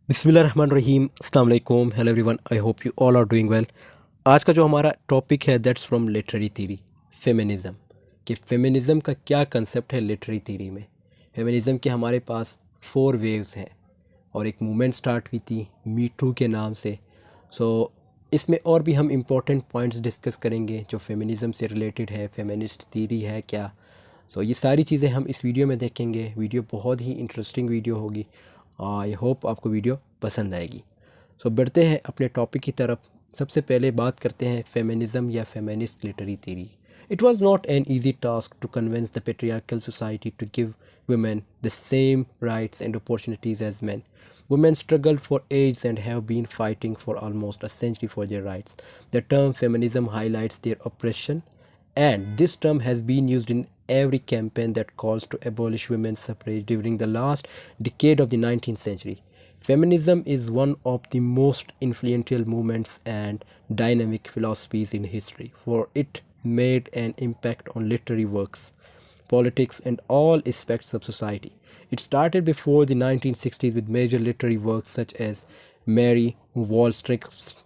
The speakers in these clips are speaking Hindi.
बिस्मिल्लाहिर्रहमानिर्रहीम, अस्सलाम वालेकुम, hello everyone, I hope you all are doing well. आज का जो हमारा टॉपिक है that's from literary theory, feminism. कि फेमिनिज़म का क्या कंसेप्ट है लिटरेरी थीरी में। फेमिनिज़म के हमारे पास 4 वेव्स हैं और एक मूवमेंट स्टार्ट हुई थी मी टू के नाम से। सो इसमें और भी हम इम्पोर्टेंट पॉइंट्स डिस्कस करेंगे जो फेमिनिज़म से रिलेटेड है, फेमिनिस्ट थीरी है क्या। ये सारी चीज़ें हम इस वीडियो में देखेंगे। वीडियो बहुत ही इंटरेस्टिंग वीडियो होगी। आई होप आपको वीडियो पसंद आएगी। बढ़ते हैं अपने टॉपिक की तरफ। सबसे पहले बात करते हैं फेमिनिज़म या feminist literary theory. It was not an easy task to convince the patriarchal society to give women the same rights and opportunities as men. Women struggled for ages and have been fighting for almost a century for their rights. The term feminism highlights their oppression, and this term has been used in every campaign that calls to abolish women's suffrage during the last decade of the 19th century. Feminism is one of the most influential movements and dynamic philosophies in history, for it made an impact on literary works, politics, and all aspects of society. It started before the 1960s with major literary works such as Mary Wollstonecraft's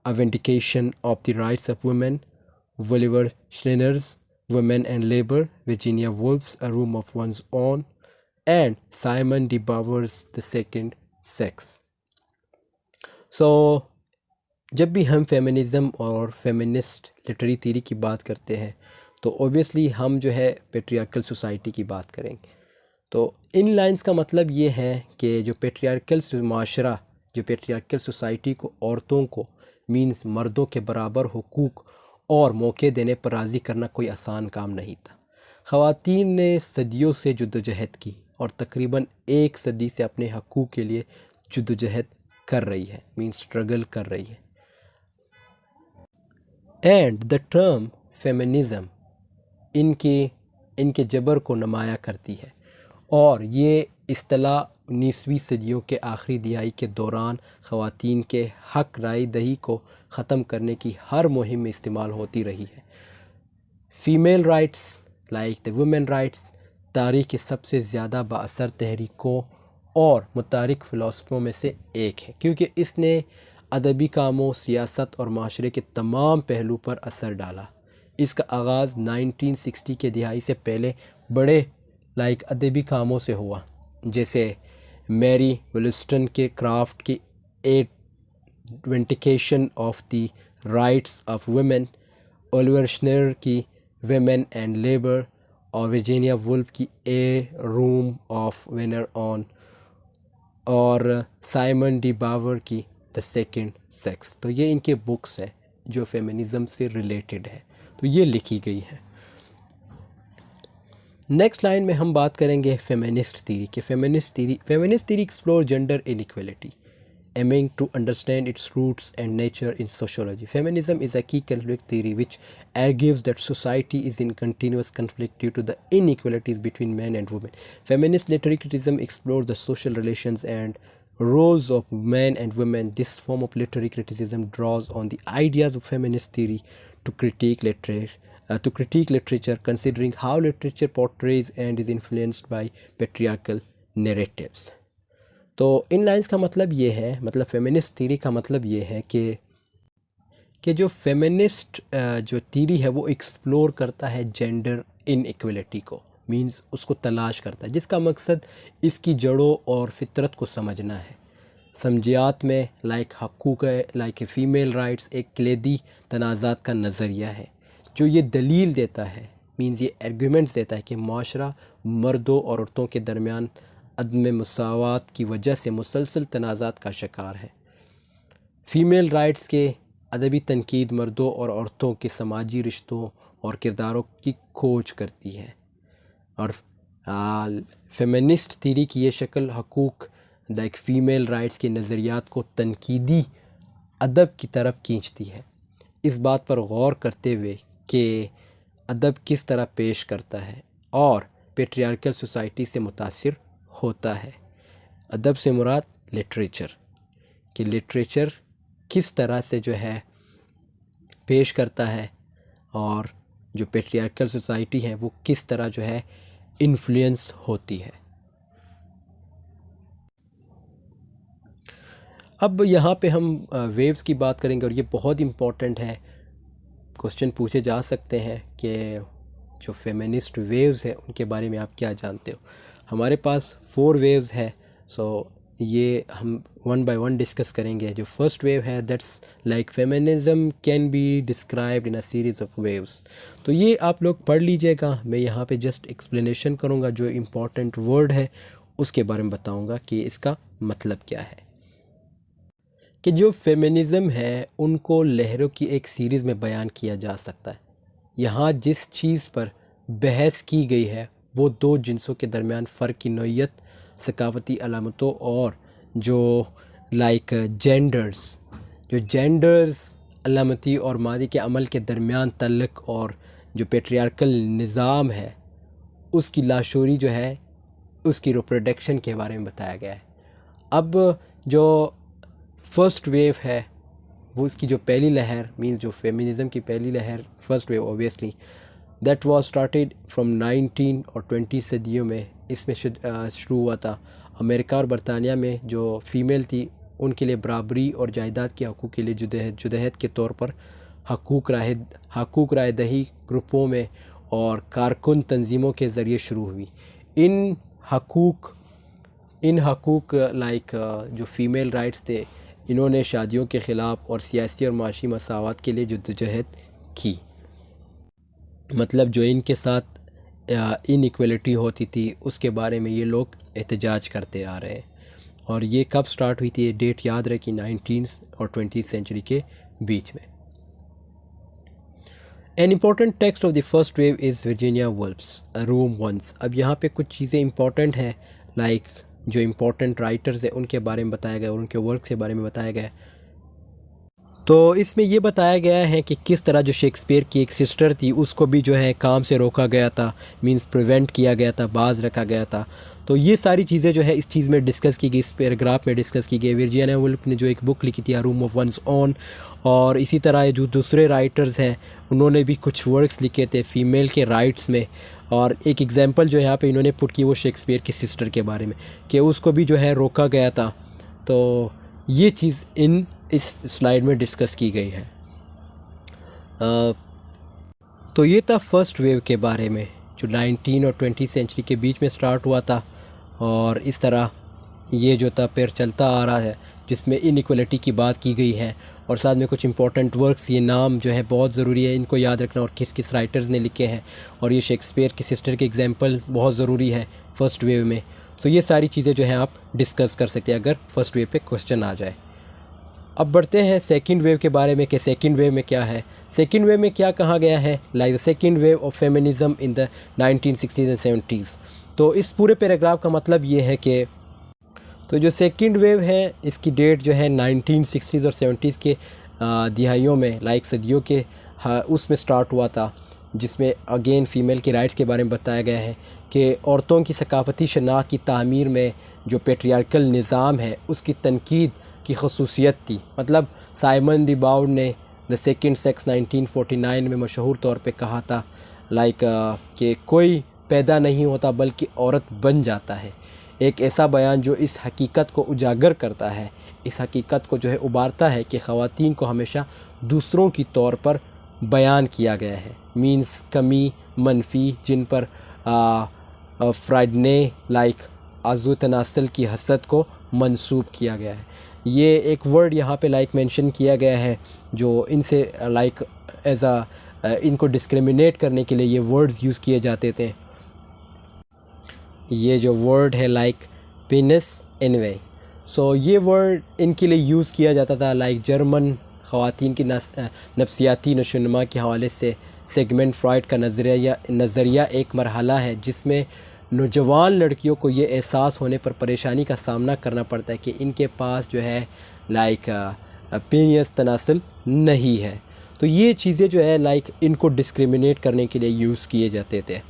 A Vindication of the Rights of Women, Oliver Schreiner's Women and Labor, Virginia Woolf's A Room of One's Own, and Simon de Beauvoir's The Second Sex. So, जब भी हम फेमिनिज़म और फेमिनिस्ट लिटरेरी थीरी की बात करते हैं तो ऑब्वियसली हम जो है पेट्रियार्कल सोसाइटी की बात करेंगे। तो इन लाइंस का मतलब ये है कि जो पेट्रियार्कल माशरा, जो पेट्रियार्कल सोसाइटी को औरतों को मींस मर्दों के बराबर हुकूक और मौके देने पर राज़ी करना कोई आसान काम नहीं था। ख़वातीन ने सदियों से जद्दोजहद की और तकरीबन 1 सदी से अपने हकूक़ के लिए जद्दोजहद कर रही है, मींस स्ट्रगल कर रही है। एंड द टर्म फेमिनिज़म इनके जबर को नुमाया करती है, और ये इस्तिलाह 19वीं सदियों के आखिरी दिहाई के दौरान ख़वातीन के हक़ राय दही को ख़त्म करने की हर मुहिम में इस्तेमाल होती रही है। Female rights like the women rights तारीख़ के सबसे ज़्यादा बाअसर तहरीकों और मुतारिक फ़िलासफ़ों में से एक है, क्योंकि इसने अदबी कामों, सियासत और माशरे के तमाम पहलू पर असर डाला। इसका आगाज़ 1960 के दिहाई से पहले बड़े अदबी कामों से हुआ, जैसे मैरी वुलस्टन के क्राफ्ट की a vindication of the rights of women, Oliver Schreiner की वुमेन एंड लेबर, और वर्जीनिया वुल्फ की a room of one's own, और साइमन डी बावर की द सेकंड सेक्स। तो ये इनके बुक्स हैं जो फेमिनिज़म से रिलेटेड है, तो ये लिखी गई है। नेक्स्ट लाइन में हम बात करेंगे फेमिनिस्ट थीरी के। Feminist theory explore gender inequality, aiming to understand its roots and nature in sociology. Feminism is a key conflict theory which argues that society is in continuous conflict due to the inequalities between men and women. Feminist literary criticism explores the social relations and roles of men and women. This form of literary criticism draws on the ideas of feminist theory to critique literature, considering how literature portrays and is influenced by patriarchal narratives. तो इन लाइंस का मतलब ये है, मतलब फेमिनिस्ट थीरी का मतलब ये है कि जो फेमिनिस्ट जो थीरी है वो एक्सप्लोर करता है जेंडर इनइक्वलिटी को, मींस उसको तलाश करता है, जिसका मकसद इसकी जड़ों और फितरत को समझना है। समझियात में हकूक़ फ़ीमेल राइट्स एक कलीदी तनाज़ात का नज़रिया है जो ये दलील देता है, मींस ये आर्गूमेंट्स देता है कि माशरा मर्दों और औरतों के दरमियान अदम मुसावात की वजह से मुसलसल तनाज़ात का शिकार है। फ़ीमेल राइट्स के अदबी तनकीद मर्दों और औरतों के समाजी रिश्तों और किरदारों की खोज करती है, और फेमिनिस्ट थीरी की ये शक्ल हकूक़ फ़ीमेल राइट्स के नज़रियात को तनकीदी अदब की तरफ खींचती है, इस बात पर गौर करते हुए कि अदब किस तरह पेश करता है और पेट्रियार्कल सोसाइटी से मुतासिर होता है। अदब से मुराद लिटरेचर, कि लिटरेचर किस तरह से जो है पेश करता है और जो पेट्रियार्कल सोसाइटी है वो किस तरह जो है इन्फ्लुएंस होती है। अब यहाँ पे हम वेव्स की बात करेंगे और ये बहुत इम्पॉर्टेंट है। क्वेश्चन पूछे जा सकते हैं कि जो फेमिनिस्ट वेव्स है उनके बारे में आप क्या जानते हो। हमारे पास 4 वेव्स है, सो ये हम वन बाय वन डिस्कस करेंगे। जो फर्स्ट वेव है that's like feminism can be described in a series of waves. तो ये आप लोग पढ़ लीजिएगा, मैं यहाँ पे जस्ट एक्सप्लेनेशन करूँगा, जो इम्पोर्टेंट वर्ड है उसके बारे में बताऊँगा कि इसका मतलब क्या है। कि जो फेमिनिज़म है उनको लहरों की एक सीरीज़ में बयान किया जा सकता है। यहाँ जिस चीज़ पर बहस की गई है वो 2 जिन्सों के दरमियान फ़र्क की नौइयत, सकाफ़ती अलामतों और जो जेंडर्स अलामती और मादी के अमल के दरमियान तल्लुक़ और जो पेट्रियार्कल निज़ाम है उसकी लाशोरी जो है उसकी रिप्रोडक्शन के बारे में बताया गया है। अब जो फर्स्ट वेव है वो इसकी जो पहली लहर मींस जो फेमिनिज़म की पहली लहर first wave obviously that was started from 19 और 20 सदियों में इसमें शुरू हुआ था। अमेरिका और बरतानिया में जो फ़ीमेल थी उनके लिए बराबरी और जायदाद के हकूक़ के लिए जुदहद के तौर पर हकूक़ राय दही ग्रुपों में और कारकुन तंजीमों के ज़रिए शुरू हुई। इन हकूक़ जो फ़ीमेल राइट्स थे इन्होंने शादियों के ख़िलाफ़ और सियासी और माशी मसावत के लिए जद्दोजहद की। मतलब जो इनके साथ इनइक्वलिटी होती थी उसके बारे में ये लोग एहतजाज करते आ रहे हैं। और ये कब स्टार्ट हुई थी, ये डेट याद रखी 19 और 20 सेंचुरी के बीच में। An important text of the first wave is Virginia Woolf's room once. अब यहाँ पे कुछ चीज़ें इंपॉर्टेंट हैं, जो इम्पोर्टेंट राइटर्स हैं उनके बारे में बताया गया और उनके वर्क के बारे में बताया गया। तो इसमें ये बताया गया है कि किस तरह जो शेक्सपियर की एक सिस्टर थी उसको भी जो है काम से रोका गया था, मींस प्रिवेंट किया गया था, बाज रखा गया था। तो ये सारी चीज़ें जो है इस चीज़ में डिस्कस की गई, इस पैराग्राफ में डिस्कस की गई। वर्जीनिया वुल्फ ने जो एक बुक लिखी थी अ रूम ऑफ वंस ओन, और इसी तरह जो दूसरे राइटर्स हैं उन्होंने भी कुछ वर्क्स लिखे थे फ़ीमेल के राइट्स में। और एक एग्जांपल जो यहाँ पे इन्होंने पुट की वो शेक्सपियर की सिस्टर के बारे में कि उसको भी जो है रोका गया था। तो ये चीज़ इस स्लाइड में डिस्कस की गई है। तो ये था फर्स्ट वेव के बारे में जो 19 और 20 सेंचुरी के बीच में स्टार्ट हुआ था। और इस तरह ये जो था फिर चलता आ रहा है जिसमें इनइक्वलिटी की बात की गई है। और साथ में कुछ इंपॉर्टेंट वर्क्स, ये नाम जो है बहुत ज़रूरी है इनको याद रखना और किस किस राइटर्स ने लिखे हैं। और ये शेक्सपियर की सिस्टर के एग्जांपल बहुत ज़रूरी है फ़र्स्ट वेव में। तो ये सारी चीज़ें जो हैं आप डिस्कस कर सकते हैं अगर फर्स्ट वेव पे क्वेश्चन आ जाए। अब बढ़ते हैं सेकंड वेव के बारे में कि सेकंड वेव में क्या है। सेकंड वेव में क्या कहा गया है, like the second wave of feminism in the 1960s and 70s। तो इस पूरे पैराग्राफ का मतलब ये है कि तो जो सेकंड वेव है इसकी डेट जो है 1960s और 70s के दिहाइयों में, लाइक सदियों के उसमें स्टार्ट हुआ था, जिसमें अगेन फ़ीमेल के राइट्स के बारे में बताया गया है कि औरतों की सकाफ़ती शनाख्त की तामीर में जो पेट्रियार्कल निज़ाम है उसकी तनकीद की खसूसियत थी। मतलब साइमन द बाउड ने द सेकंड सेक्स 1949 में मशहूर तौर पे कहा था कि कोई पैदा नहीं होता बल्कि औरत बन जाता है। एक ऐसा बयान जो इस हकीकत को उजागर करता है, इस हकीकत को जो है उबारता है कि ख़वातीन को हमेशा दूसरों की तौर पर बयान किया गया है, मींस कमी, मनफी, जिन पर फ्राइड ने आज़ू तनासल की हसद को मंसूब किया गया है। ये एक वर्ड यहाँ पे मेंशन किया गया है जो इनसे इनको डिस्क्रिमिनेट करने के लिए ये वर्ड्स यूज़ किए जाते थे। ये जो वर्ड है पेनिस एनवे, सो ये वर्ड इनके लिए यूज़ किया जाता था जर्मन ख़वातीन की नफ्सियाती नशोनुमा के हवाले से सेगमेंट फ्रॉइड का नज़रिया एक मरहला है जिसमें नौजवान लड़कियों को ये एहसास होने पर परेशानी का सामना करना पड़ता है कि इनके पास जो है पेनिस तनासल नहीं है। तो ये चीज़ें जो है इनको डिस्क्रिमिनेट करने के लिए यूज़ किए जाते थे।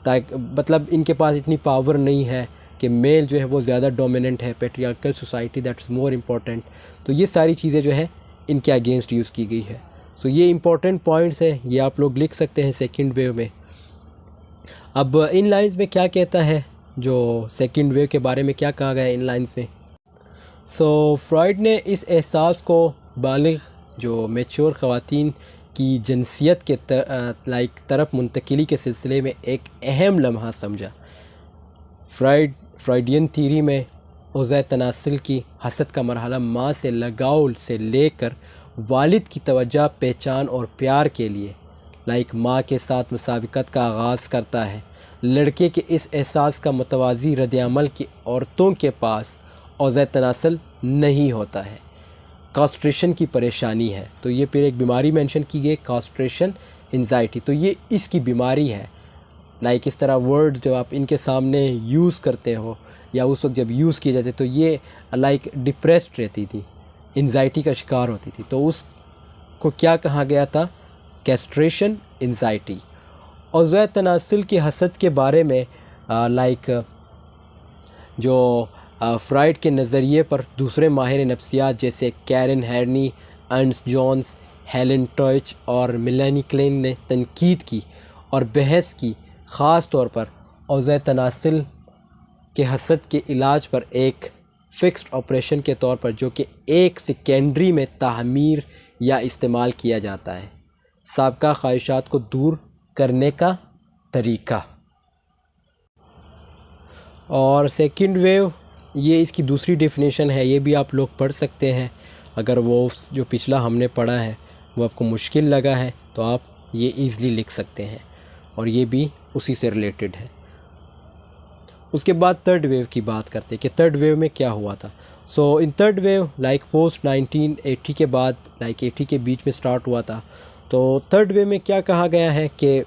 मतलब इनके पास इतनी पावर नहीं है कि मेल जो है वो ज़्यादा डोमिनेंट है, patriarchal society that's more important. तो ये सारी चीज़ें जो है इनके अगेंस्ट यूज़ की गई है। सो ये इम्पॉर्टेंट पॉइंट्स है, ये आप लोग लिख सकते हैं सेकंड वेव में। अब इन लाइंस में क्या कहता है, जो सेकंड वेव के बारे में क्या कहा गया है इन लाइंस में। फ्रॉइड ने इस एहसास को बालिग जो मैच्योर ख़वातीन की जिनसियत के तरफ मुंतकिली के सिलसिले में एक अहम लम्हा समझा। फ्रॉइडियन थीरी में ओज़े तनासिल की हसद का मरहला माँ से लगाव से लेकर वालिद की तवज्जो, पहचान और प्यार के लिए माँ के साथ मुसाबिकत का आगाज़ करता है। लड़के के इस एहसास का मुतवाज़ी रद्द-ए-अमल की औरतों के पास ओज़े तनासल नहीं होता है। कास्ट्रेशन की परेशानी है, तो ये फिर एक बीमारी मेंशन की गई, कास्ट्रेशन एंजाइटी, तो ये इसकी बीमारी है। इस तरह वर्ड्स जो आप इनके सामने यूज़ करते हो या उस वक्त जब यूज़ किए जाते तो ये डिप्रेस्ड रहती थी, एंजाइटी का शिकार होती थी, तो उसको क्या कहा गया था? Castration anxiety. और ज़ोया तनासिल की हसद के बारे में जो फ्राइड के नज़रिए पर दूसरे माहिर नफ्सियात जैसे कैरन हैरनी, अर्नस्ट जोन्स, हेलन टॉयच और मेलानी क्लेन ने तनकीद की और बहस की, ख़ास तौर पर ओज़े तनासिल के हसद के इलाज पर एक फ़िक्स्ड ऑपरेशन के तौर पर, जो कि एक सेकेंडरी में तामीर या इस्तेमाल किया जाता है। साबका ख्वाहिशात को दूर करने का तरीका। और सेकंड वेव, ये इसकी दूसरी डेफिनेशन है, ये भी आप लोग पढ़ सकते हैं। अगर वो जो पिछला हमने पढ़ा है वो आपको मुश्किल लगा है तो आप ये ईज़िली लिख सकते हैं, और ये भी उसी से रिलेटेड है। उसके बाद थर्ड वेव की बात करते हैं कि थर्ड वेव में क्या हुआ था। इन थर्ड वेव पोस्ट 1980 के बाद 80 के बीच में स्टार्ट हुआ था। तो थर्ड वेव में क्या कहा गया है कि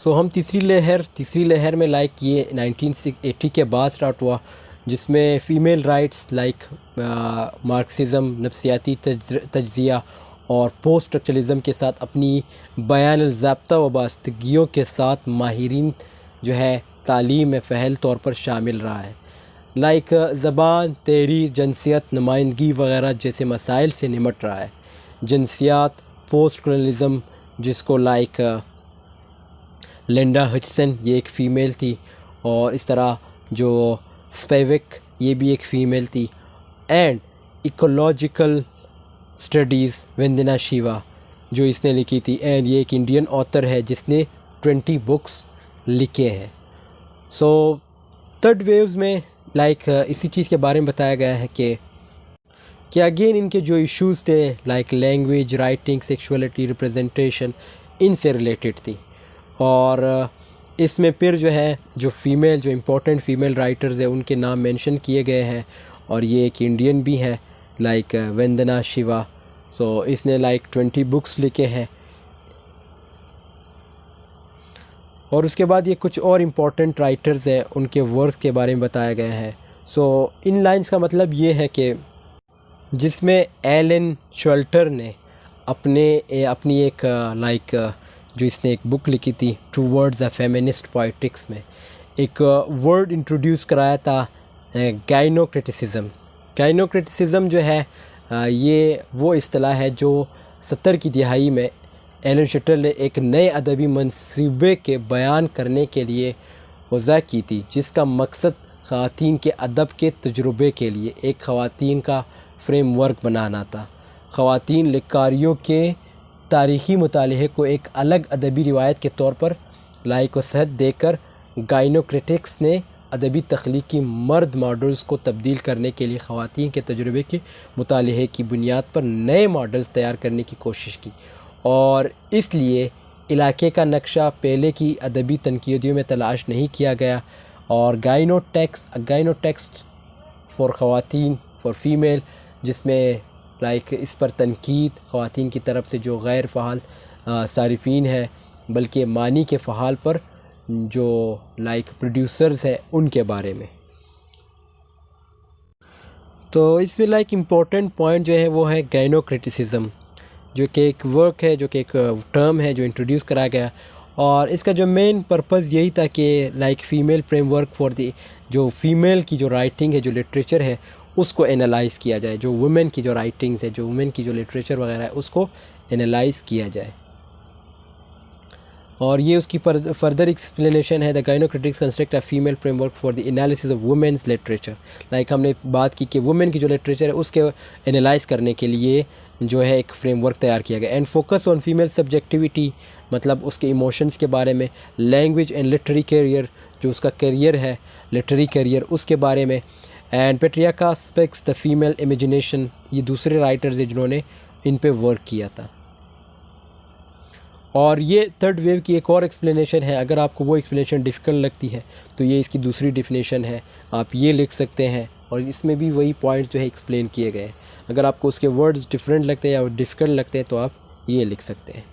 हम तीसरी लहर में ये 1980 के बाद स्टार्ट हुआ, जिसमें फ़ीमेल राइट्स मार्क्सिज़म, नफ्सियाती तज्ज़िया और पोस्ट स्ट्रक्चरलिज़म के साथ अपनी बयान ज़ाब्ता वाबस्तगियों के साथ माहिरीन जो है तालीम में फ़हल तौर पर शामिल रहा है। ज़बान, तहरीर, जिनसियत, नुमाइंदगी वग़ैरह जैसे मसाइल से निमट रहा है। जिनसियात, पोस्ट कॉलोनिज़म, जिसको लिंडा हचसन, ये एक फ़ीमेल थी, और इस तरह जो स्पेविक, ये भी एक फ़ीमेल थी। एंड इकोलॉजिकल स्टडीज़, वंदना शिवा, जो इसने लिखी थी, एंड ये एक इंडियन ऑथर है जिसने 20 बुक्स लिखे हैं। थर्ड वेव्स में इसी चीज़ के बारे में बताया गया है कि अगेन इनके जो इश्यूज़ थे लैंग्वेज, राइटिंग, सेक्सुअलिटी, रिप्रेजेंटेशन, इनसे रिलेटेड थी। और इसमें फिर जो है जो इम्पोर्टेंट फ़ीमेल राइटर्स हैं उनके नाम मेंशन किए गए हैं, और ये एक इंडियन भी है वंदना शिवा। इसने 20 बुक्स लिखे हैं। और उसके बाद ये कुछ और इम्पोर्टेंट राइटर्स हैं, उनके वर्क्स के बारे में बताया गया है। इन लाइंस का मतलब ये है कि जिसमें एलन शोल्टर ने अपनी एक जो इसने एक बुक लिखी थी टूवर्ड्स अ फेमिनिस्ट पोएटिक्स में एक वर्ड इंट्रोड्यूस कराया था, गाइनोक्रिटिसिज्म जो है ये वो इस्तिलाह है जो 70 की दिहाई में एलन शोल्टर ने एक नए अदबी मंसूबे के बयान करने के लिए वज़ा की थी, जिसका मकसद ख़वातीन के अदब के तजुर्बे के लिए एक ख़वातीन का फ्रेमवर्क बनाना था। ख़वातीन लिखकारियों के तारीख़ी मुताले को एक अलग अदबी रिवायत के तौर पर वसअत देकर गाइनोक्रिटिक्स ने अदबी तख्लीक की मर्द मॉडल्स को तब्दील करने के लिए ख़वातीन के तजुर्बे के मुताले की बुनियाद पर नए मॉडल्स तैयार करने की कोशिश की, और इसलिए इलाके का नक्शा पहले की अदबी तनकीदियों में तलाश नहीं किया गया, और गाइनोटेक्स्ट फ़ॉर ख़वातीन, फ़ॉर फ़ीमेल, जिसमें इस पर तनकीद ख़वातीन की तरफ से जो गैर फ़ाल सारिफ़ीन है, बल्कि मानी के फ़ाल पर जो प्रोड्यूसर्स हैं उनके बारे में। तो इसमें इम्पोर्टेंट पॉइंट जो है वो है गाइनोक्रिटिसिज्म, जो कि एक वर्क है, जो कि एक टर्म है जो इंट्रोड्यूस कराया गया, और इसका जो मेन पर्पज़ यही था कि फ़ीमेल फ्रेमवर्क फॉर दी, जो फ़ीमेल की जो राइटिंग है, जो लिटरेचर है, उसको एनालाइज़ किया जाए, जो वुमेन की जो राइटिंग्स है, जो वुमेन की जो लिटरेचर वगैरह है, उसको एनालाइज़ किया जाए। और ये उसकी फर्दर एक्सप्लेनेशन है। The gyno critics construct a female framework for the analysis of women's literature. Like हमने बात की कि वुमेन की जो लिटरेचर है उसके एनालाइज करने के लिए जो है एक फ्रेमवर्क तैयार किया गया। And focus on female subjectivity, मतलब उसके इमोशंस के बारे में, लैंग्वेज एंड लिटरेरी करियर, जो उसका करियर है लिटरेरी करियर उसके बारे में। And Patricia Spacks the female imagination, ये दूसरे राइटर्स हैं जिन्होंने इन पे वर्क किया था। और ये थर्ड वेव की एक और एक्सप्लेनेशन है। अगर आपको वो एक्सप्लेनेशन डिफ़िकल्ट लगती है तो ये इसकी दूसरी डिफिनेशन है, आप ये लिख सकते हैं। और इसमें भी वही पॉइंट्स जो है एक्सप्लेन किए गए हैं। अगर आपको उसके वर्ड्स डिफरेंट लगते हैं या डिफ़िकल्ट लगते हैं तो आप ये लिख सकते हैं।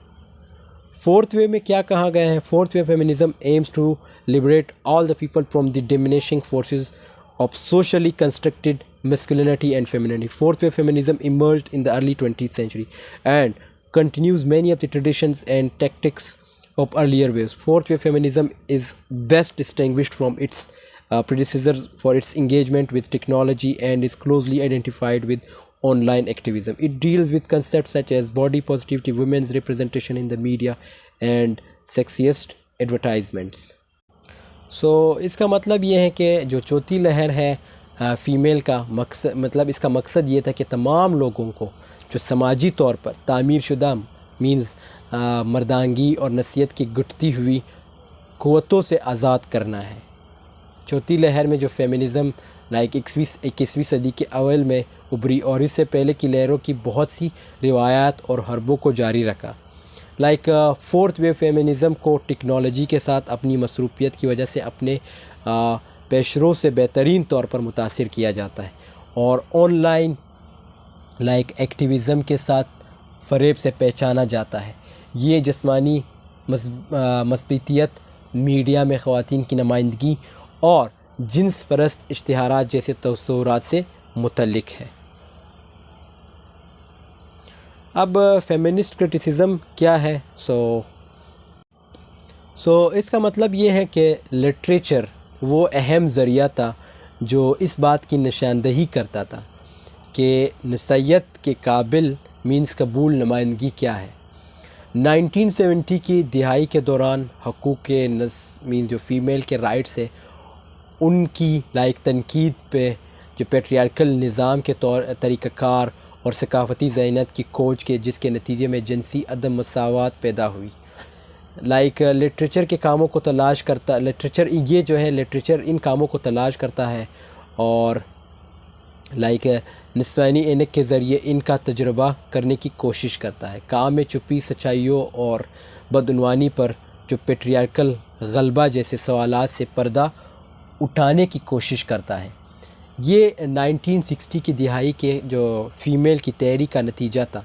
फोर्थ वे में क्या कहा गया है? Fourth wave feminism aims to liberate all the people from the diminishing forces of socially constructed masculinity and femininity. Fourth wave feminism emerged in the early 20th century and continues many of the traditions and tactics of earlier waves. Fourth wave feminism is best distinguished from its predecessors for its engagement with technology and is closely identified with online activism. It deals with concepts such as body positivity, women's representation in the media, and sexiest advertisements. इसका मतलब ये है कि जो चौथी लहर है फ़ीमेल का मकसद, मतलब इसका मकसद ये था कि तमाम लोगों को जो समाजी तौर पर तामीर शुदा मीन्स मर्दांगी और नसीहत की घुटती हुई क़ुव्वतों से आज़ाद करना है। चौथी लहर में जो फेमिनिज़म लाइक 21वीं सदी के अवल में उभरी और इससे पहले की लहरों की बहुत सी रिवायात और हरबों को जारी रखा। लाइक फोर्थ वेव फेमिनिज़म को टेक्नोलॉजी के साथ अपनी मसरूफियत की वजह से अपने पेशरों से बेहतरीन तौर पर मुतासिर किया जाता है और ऑनलाइन एक्टिविज़म के साथ फ़रेब से पहचाना जाता है। ये जिस्मानी मस्बतियत, मीडिया में ख़वातीन की नुमाइंदगी और जिन्स परस्त इश्तिहारात जैसे तस्वुरात से मुतल्लिक है। अब फेमिनिस्ट क्रिटिसिज़म क्या है? इसका मतलब ये है कि लिटरेचर वो अहम ज़रिया था जो इस बात की निशानदही करता था कि नसीहत के काबिल मीन्स कबूल नुमाइंदगी क्या है। 1970 की दिहाई के दौरान हकूक़ मीन्स जो फ़ीमेल के राइट्स है उनकी तनकीद पे जो पेट्रियार्कल निज़ाम के तरीक़ाकार और सकाफ़ती ज़हनीत की खोज के जिसके नतीजे में जिनसी अदम मसावात पैदा हुई। लिटरेचर के कामों को तलाश करता, लिटरेचर इन कामों को तलाश करता है और निस्वानी ऐनक के ज़रिए इनका तजुर्बा करने की कोशिश करता है। काम में छुपी सच्चाइयों और बदउनवानी पर जो पेट्रियार्कल गलबा जैसे सवालात से पर्दा उठाने की कोशिश करता है। ये 1960 की दिहाई के जो फ़ीमेल की तहरीक का नतीजा था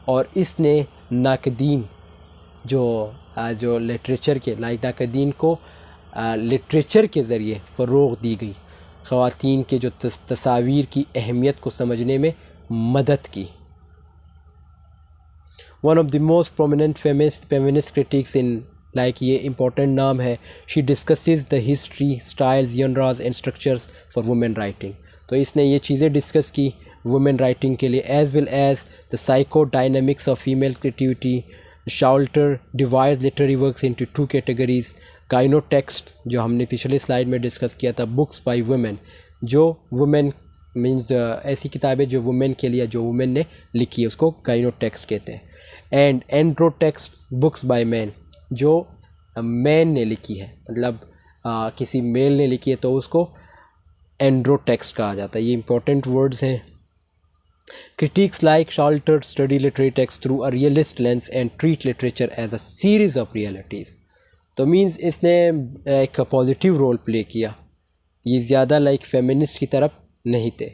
और इसने नाकदीन जो लिटरेचर के नाकदीन को लिटरेचर के ज़रिए फ़रोग़ दी गई, ख़वातीन के जो तस्वीर की अहमियत को समझने में मदद की। One of the most prominent feminist critics in ये इम्पोर्टेंट नाम है। She discusses the history, styles, genres and structures for women writing. तो इसने ये चीज़ें डिस्कस की वुमेन राइटिंग के लिए, as well as the psychodynamics of female creativity. Showalter divides literary works into two categories. Gynotexts जो हमने पिछले स्लाइड में डिस्कस किया था, बुक्स बाय वुमेन, जो वुमेन मीन्स ऐसी किताबें जो वुमेन के लिए जो वुमेन ने लिखी है उसको गाइनो टेक्स्ट कहते हैं। And andro texts books by man, जो मैन ने लिखी है, मतलब किसी मेल ने लिखी है तो उसको एंड्रो टेक्स्ट कहा जाता है। ये इंपॉर्टेंट वर्ड्स हैं। Critics like Showalter study literary text through a realist lens and treat literature as a series of realities. तो मीन्स इसने एक पॉजिटिव रोल प्ले किया, ये ज़्यादा फेमिनिस्ट की तरफ नहीं थे।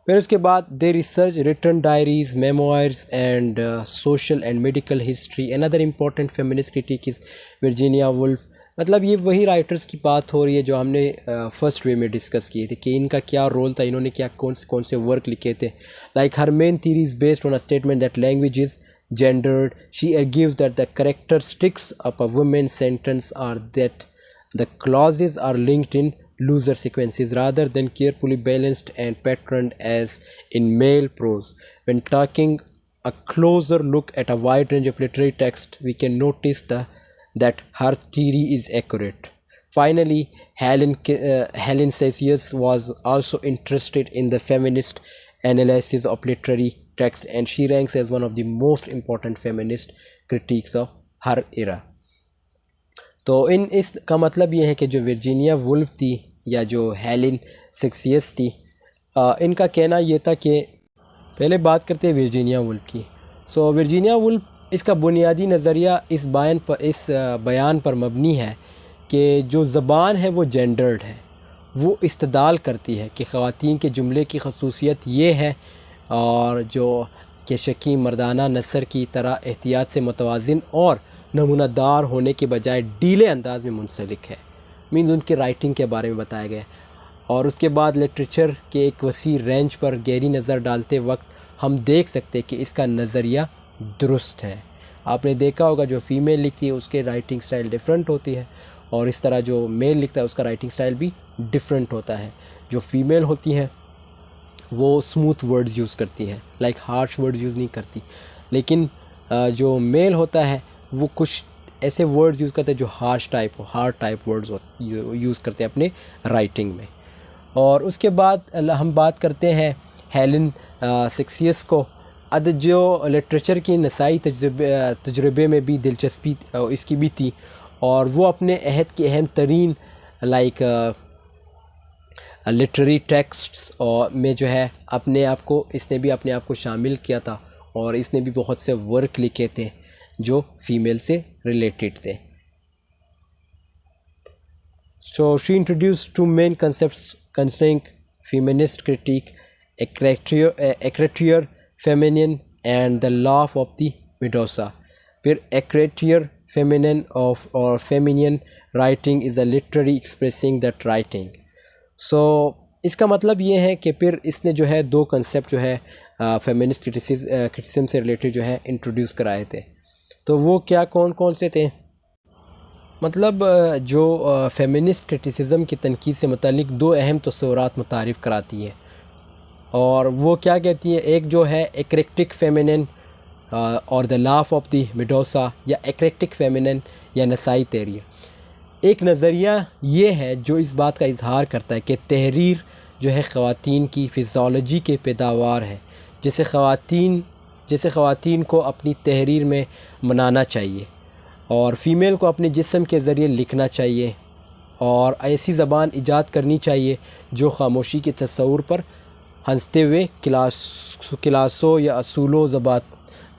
फिर उसके बाद they research written diaries, memoirs and social and medical history. Another important feminist critic is Virginia Woolf. मतलब ये वही राइटर्स की बात हो रही है जो हमने फर्स्ट वे में डिस्कस किए थे कि इनका क्या रोल था, इन्होंने क्या कौन से वर्क लिखे थे। Her main theory is based on a statement that language is gendered. She argues that the characteristics of a woman's sentence are that the clauses are linked in looser sequences rather than carefully balanced and patterned as in male prose. When talking a closer look at a wide range of literary text, we can notice that her theory is accurate. Finally, Helen Cassius was also interested in the feminist analysis of literary text, and she ranks as one of the most important feminist critiques of her era. तो इसका मतलब ये है कि जो वर्जीनिया वुल्फ थी या जो हेलेन सेक्सियस थी, इनका कहना ये था कि पहले बात करते हैं वर्जीनिया वुल्फ की। वर्जीनिया वुल्फ इसका बुनियादी नज़रिया इस बयान पर मबनी है कि जो ज़बान है वो जेंडर्ड है, वो इस्तदाल करती है कि ख़वातीन के जुमले की खसूसियत ये है और जो कि शकी मर्दाना नसर की तरह एहतियात से मुतवाज़िन और नमूनादार होने के बजाय डीले अंदाज में मुंसलिक है। मीन्स उनके राइटिंग के बारे में बताया गया। और उसके बाद लिटरेचर के एक वसी रेंज पर गहरी नज़र डालते वक्त हम देख सकते हैं कि इसका नज़रिया दुरुस्त है। आपने देखा होगा जो फ़ीमेल लिखती है उसके राइटिंग स्टाइल डिफरेंट होती है, और इस तरह जो मेल लिखता है उसका राइटिंग स्टाइल भी डिफरेंट होता है। जो फ़ीमेल होती हैं वो स्मूथ वर्ड्स यूज़ करती हैं, लाइक हार्श वर्ड्स यूज़ नहीं करती, लेकिन जो मेल होता है वो कुछ ऐसे वर्ड्स यूज़ करते हैं जो हार्ड टाइप वर्ड्स यूज़ करते हैं अपने राइटिंग में। और उसके बाद हम बात करते हैं हेलेन सेक्सियस को। जो लिटरेचर की नसाई तजुर्बे में भी दिलचस्पी इसकी भी थी, और वो अपने अहद के अहम तरीन लाइक लिटरेरी टेक्स्ट्स और में जो है इसने भी अपने आप को शामिल किया था, और इसने भी बहुत से वर्क लिखे थे जो फीमेल से रिलेटेड थे। So she introduced two main concepts concerning feminist critique: écriture féminine and the law of the Medusa. फिर écriture féminine or feminine writing is a literary expressing that writing. So इसका मतलब ये है कि फिर इसने जो है दो कंसेप्ट जो है फेमिनिस्ट क्रिटिसिज्म से रिलेटेड जो है इंट्रोड्यूस कराए थे। तो वो क्या कौन कौन से थे? मतलब जो फेमिनिस्ट क्रिटिसिज्म की तनकीद से मुतालिक दो अहम तस्वुरात मुतारिफ़ कराती है, और वो क्या कहती है, एक जो है एक्रेक्टिक फेमिनिन और द लाफ ऑफ द मेडोसा, या एक्रेक्टिक फेमिनिन या नसाई तहरीर। एक नज़रिया ये है जो इस बात का इजहार करता है कि तहरीर जो है ख़वातीन की फ़िज़ियोलॉजी के पैदावार है, जिसे ख़वातीन को अपनी तहरीर में मनाना चाहिए और फ़ीमेल को अपने जिस्म के ज़रिए लिखना चाहिए, और ऐसी ज़बान ईजाद करनी चाहिए जो ख़ामोशी के तस्वुर पर हंसते हुए क्लासों या असूलों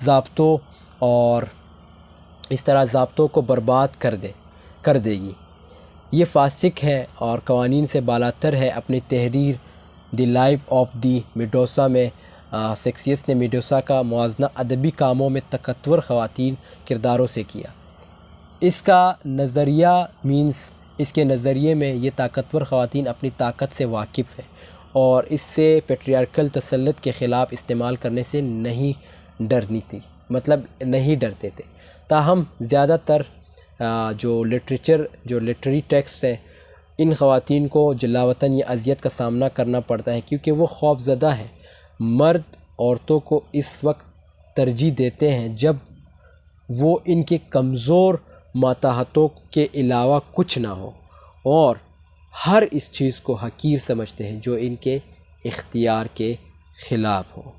ज़ाब्तों और इस तरह ज़ाब्तों को बर्बाद कर देगी। ये फासिक है और कवानीन से बालातर है। अपनी तहरीर द लाइफ ऑफ द मेडोसा में सेक्सियस ने मेडोसा का मुआजना अदबी कामों में ताकतवर ख़वातीन किरदारों से किया। इसका नज़रिया मीन्स इसके नज़रिए में ये ताकतवर ख़वातीन अपनी ताकत से वाकिफ़ है और इससे पेट्रियार्कल तसल्लुत के ख़िलाफ़ इस्तेमाल करने से नहीं डरते थे। ताहम ज़्यादातर जो लिटरेरी टेक्स्ट है, इन ख़वातीन को जलावतन या अज़ियत का सामना करना पड़ता है क्योंकि वो खौफज़दा है। मर्द औरतों को इस वक्त तरजीह देते हैं जब वो इनके कमज़ोर माताहतों के अलावा कुछ ना हो, और हर इस चीज़ को हकीर समझते हैं जो इनके इख्तियार के ख़िलाफ़ हो।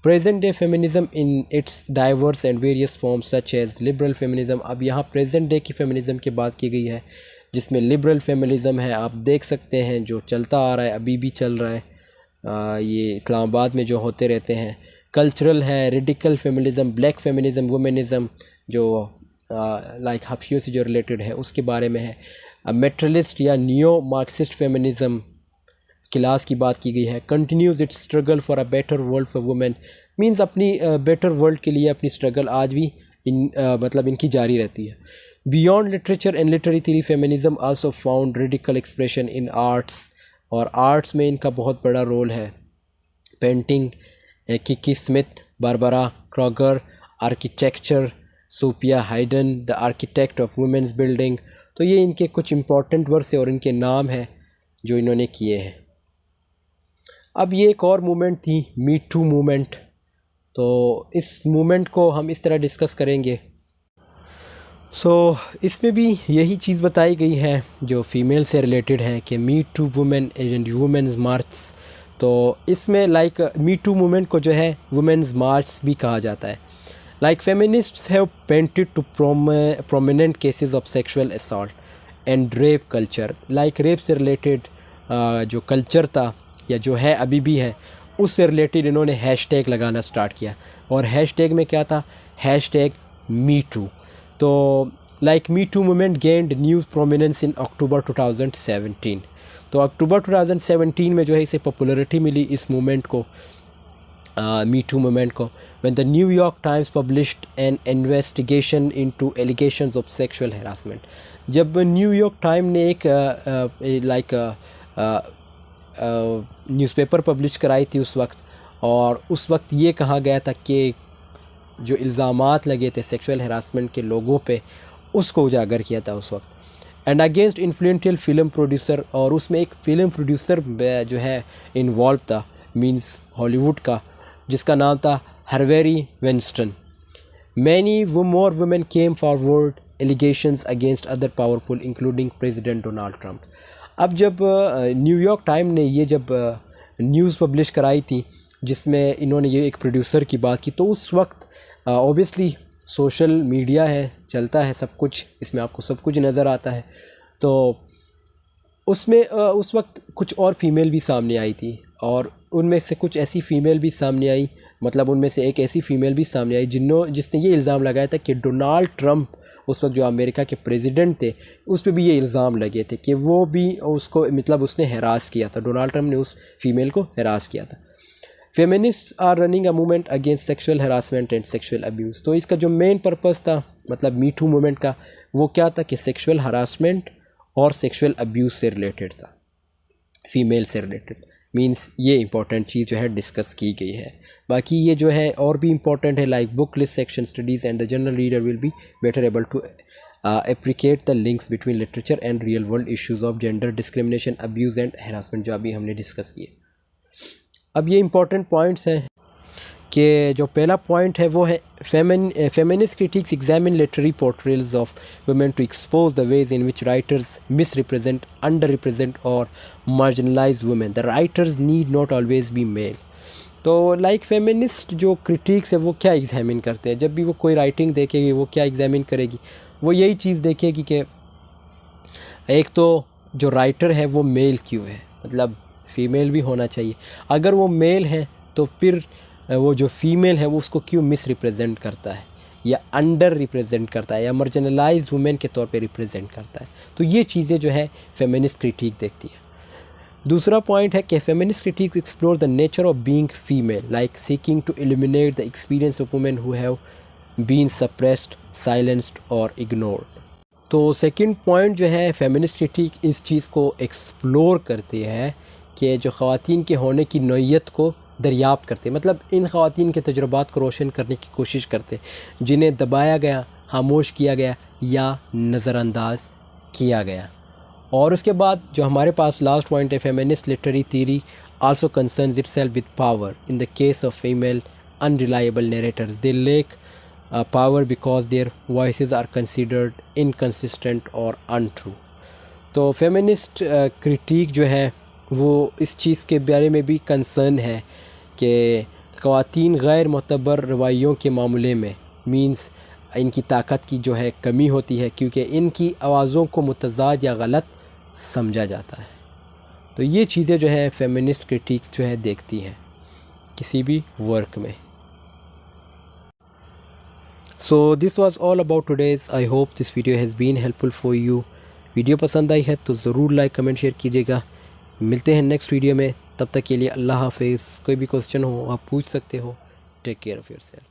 Present day feminism in its diverse and various forms such as liberal feminism. अब यहाँ प्रेजेंट डे की फेमिनिज़म की बात की गई है जिसमें लिबरल फेमिनिज़म है। आप देख सकते हैं जो चलता आ रहा है, अभी भी चल रहा है, ये इस्लामाबाद में जो होते रहते हैं। कल्चरल है, रेडिकल फेमिनिज़म, ब्लैक फेमिनिज़म, वुमेनिज़म जो लाइक हफ्शियों से जो रिलेटेड है उसके बारे में है। मेट्रलिस्ट या नियो मार्क्सिस्ट फेमिनिज़म क्लास की बात की गई है। Continues it's struggle for a better world for women, means अपनी बेटर वर्ल्ड के लिए अपनी स्ट्रगल आज भी इनकी जारी रहती है। Beyond literature and literary theory feminism also found radical expression in arts, और आर्ट्स में इनका बहुत बड़ा रोल है। Painting, Kiki Smith, Barbara Kruger, architecture, Sophia Hayden, the architect of women's building. तो ये इनके कुछ इम्पॉर्टेंट वर्क्स है और इनके नाम हैं जो इन्होंने किए हैं। अब ये एक और मूवमेंट थी, मी टू मूवमेंट। तो इस मूवमेंट को हम इस तरह डिस्कस करेंगे। इसमें भी यही चीज़ बताई गई है जो फ़ीमेल से रिलेटेड है कि me too women and women's march. तो इसमें लाइक मी टू मूवमेंट को जो है वुमेन्स मार्च भी कहा जाता है। Like feminists have painted to prominent cases of sexual assault and rape culture. Like rape से रिलेटेड जो कल्चर था या जो है अभी भी है, उससे रिलेटेड इन्होंने हैशटैग लगाना स्टार्ट किया। और हैशटैग में क्या था? Hashtag me too. तो like me too movement gained new prominence in October 2017। तो अक्टूबर 2017 में जो है इसे पॉपुलैरिटी मिली इस मूवमेंट को, मी टू मूवमेंट को, when the New York times published N investigation into allegations of sexual harassment. जब न्यूयॉर्क टाइम ने एक न्यूज़पेपर पब्लिश कराई थी उस वक्त, और उस वक्त ये कहा गया था कि जो इल्ज़ामात लगे थे सेक्सुअल हैरासमेंट के लोगों पे, उसको उजागर किया था उस वक्त। And against influential film producer, और उसमें एक फ़िल्म प्रोड्यूसर जो है इन्वॉल्व था, मींस हॉलीवुड का, जिसका नाम था Harvey Weinstein. Many more women came forward allegations against other powerful including president Donald Trump. अब जब न्यूयॉर्क टाइम ने ये जब न्यूज़ पब्लिश कराई थी जिसमें इन्होंने ये एक प्रोड्यूसर की बात की, तो उस वक्त ऑब्वियसली सोशल मीडिया है, चलता है सब कुछ, इसमें आपको सब कुछ नज़र आता है। तो उसमें उस वक्त कुछ और फीमेल भी सामने आई थी, और उनमें से कुछ ऐसी फ़ीमेल भी सामने आई, मतलब उनमें से एक ऐसी फ़ीमेल भी सामने आई जिसने ये इल्ज़ाम लगाया था कि डोनाल्ड ट्रंप, उस वक्त जो अमेरिका के प्रेसिडेंट थे, उस पर भी ये इल्ज़ाम लगे थे कि वो भी उसको, मतलब उसने हरास किया था, डोनाल्ड ट्रंप ने उस फीमेल को हरास किया था। Feminists are running a movement against sexual harassment and sexual abuse. तो इसका जो मेन पर्पस था, मतलब मी टू मूवमेंट का, वो क्या था कि सेक्सुअल हरासमेंट और सेक्सुअल अब्यूज़ से रिलेटेड था, फ़ीमेल से रिलेटेड। मींस ये इंपॉर्टेंट चीज़ जो है डिस्कस की गई है। बाकी ये जो है और भी इंपॉर्टेंट है, like book list section studies and the general reader will be better able to appreciate the links between literature and real world issues of gender discrimination, abuse and harassment, जो अभी हमने डिस्कस किए। अब ये इंपॉर्टेंट पॉइंट्स हैं कि जो पहला पॉइंट है वो है feminist critics examine literary portrayals of women to expose the ways in which writers misrepresent, underrepresent और marginalise women. The writers need not always be male. तो लाइक फेमिनिस्ट जो क्रिटिक्स है वो क्या एग्जामिन करते हैं, जब भी वो कोई राइटिंग देखेगी वो क्या एग्जामिन करेगी, वो यही चीज़ देखेगी कि एक तो जो राइटर है वो मेल क्यों है, मतलब फ़ीमेल भी होना चाहिए। अगर वो मेल है तो फिर वो जो फ़ीमेल है वो उसको क्यों मिस रिप्रेजेंट करता है, या अंडर रिप्रेजेंट करता है, या मार्जिनलाइज्ड वुमेन के तौर पे रिप्रेजेंट करता है। तो ये चीज़ें जो है फेमिनिस्ट क्रिटिक देखती है। दूसरा पॉइंट है कि feminist critics explore the nature of being female, like seeking to eliminate the experience of women who have been suppressed, silenced और इग्नोर्ड। तो सेकंड पॉइंट जो है फेमिनिस्ट क्रिटिक इस चीज़ को एक्सप्लोर करती है कि जो ख़वातीन के होने की नौइयत को दरियाफ्त करते, मतलब इन ख़वातीन के तजुर्बात को रोशन करने की कोशिश करते जिन्हें दबाया गया, खामोश किया गया या नज़रअंदाज किया गया। और उसके बाद जो हमारे पास लास्ट पॉइंट है, feminist literary theory also concerns itself with power. In the case of female unreliable narrators they lack power because their voices are considered inconsistent और अनट्रू। तो फेमिनिस्ट क्रिटिक जो है वो इस चीज़ के बारे में भी कंसर्न है कि ख़वातीन गैर मुतबर रवैयों के मामले में, मींस इनकी ताकत की जो है कमी होती है, क्योंकि इनकी आवाज़ों को मुतज़ाद या गलत समझा जाता है। तो ये चीज़ें जो है फेमिनिस्ट क्रिटिक्स जो है देखती हैं किसी भी वर्क में। So this was all about today's. I hope this video has been helpful for you. Video पसंद आई है तो ज़रूर लाइक कमेंट शेयर कीजिएगा। मिलते हैं नेक्स्ट वीडियो में, तब तक के लिए अल्लाह हाफिज़। कोई भी क्वेश्चन हो आप पूछ सकते हो। Take care of yourself.